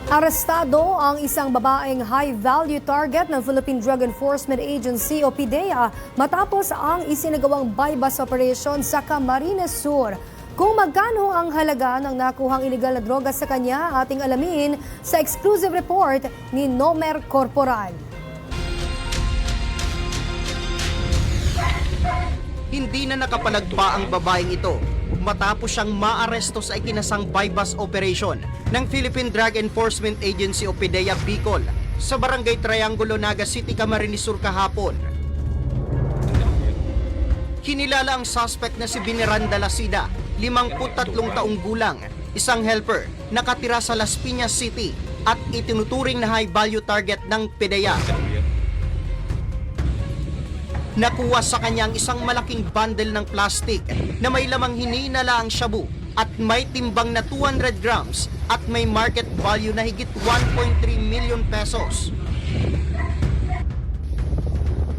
Arestado ang isang babaeng high-value target ng Philippine Drug Enforcement Agency o PDEA matapos ang isinagawang bypass operation sa Camarines Sur. Kung magkano ang halaga ng nakuhang iligal na droga sa kanya, ating alamin sa exclusive report ni Nomer Corporal. Hindi na nakapalagpa ang babaeng ito matapos siyang maaresto sa ikinasang bypass operation ng Philippine Drug Enforcement Agency o PDEA Bicol sa Barangay Triangulo, Naga City, Camarines Sur kahapon. Kinilala ang suspect na si Veneranda Lasida, 53 taong gulang, isang helper, nakatira sa Las Piñas City at itinuturing na high-value target ng PDEA. Nakuha sa kanya ang isang malaking bundle ng plastic na may lamang hininala ang shabu at may timbang na 200 grams at may market value na higit 1.3 million pesos.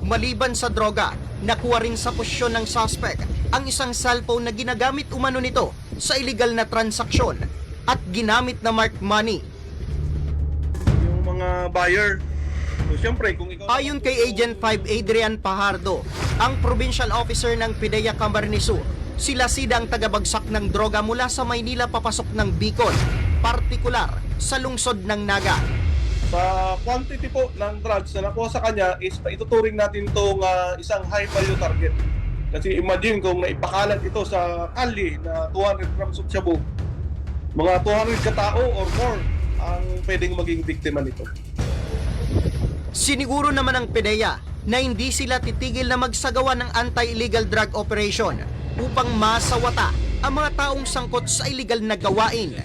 Maliban sa droga, nakuha rin sa posisyon ng suspect ang isang cellphone na ginagamit umano nito sa illegal na transaksyon at ginamit na marked money. Yung mga buyer, so, siyempre, kung ikaw... Ayon kay Agent 5 Adrian Pajardo, ang provincial officer ng PDEA Camarines Sur, si Lasida ang tagabagsak ng droga mula sa Maynila papasok ng Bicol, partikular sa lungsod ng Naga. Sa quantity po ng drugs na nakuha sa kanya is ituturing natin itong isang high value target. Kasi imagine kung naipakalat ito sa kali na 200 grams of shabu, mga 200 katao or more ang pwedeng maging biktima nito. Siniguro naman ng PDEA na hindi sila titigil na magsagawa ng anti-illegal drug operation upang masawata ang mga taong sangkot sa illegal na gawain.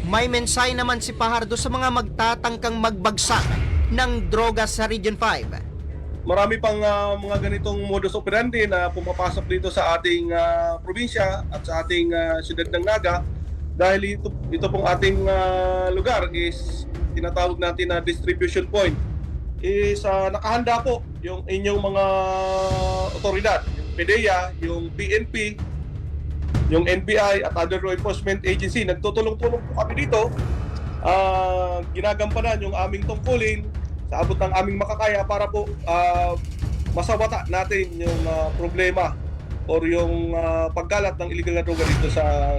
May mensahe naman si Pajardo sa mga magtatangkang magbagsak ng droga sa Region 5. Marami pang mga ganitong modus operandi na pumapasok dito sa ating probinsya at sa ating siyudad ng Naga dahil ito pong ating lugar is tinatawag natin na distribution point. Is nakahanda po yung inyong mga otoridad, yung PDEA, yung PNP, yung NBI at other law enforcement agency. Nagtutulong-tulong po kami dito. Ginagampanan yung aming tungkulin sa abot ng aming makakaya para po masawata natin yung problema or yung pagkalat ng illegal na droga dito sa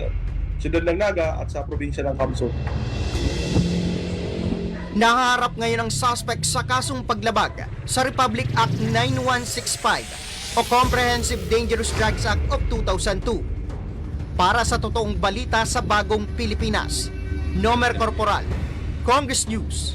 siyudad ng Naga at sa probinsya ng Kamsur. Nahaharap ngayon ang suspect sa kasong paglabag sa Republic Act 9165 o Comprehensive Dangerous Drugs Act of 2002. Para sa totoong balita sa Bagong Pilipinas, Nomer Corporal, Congress News.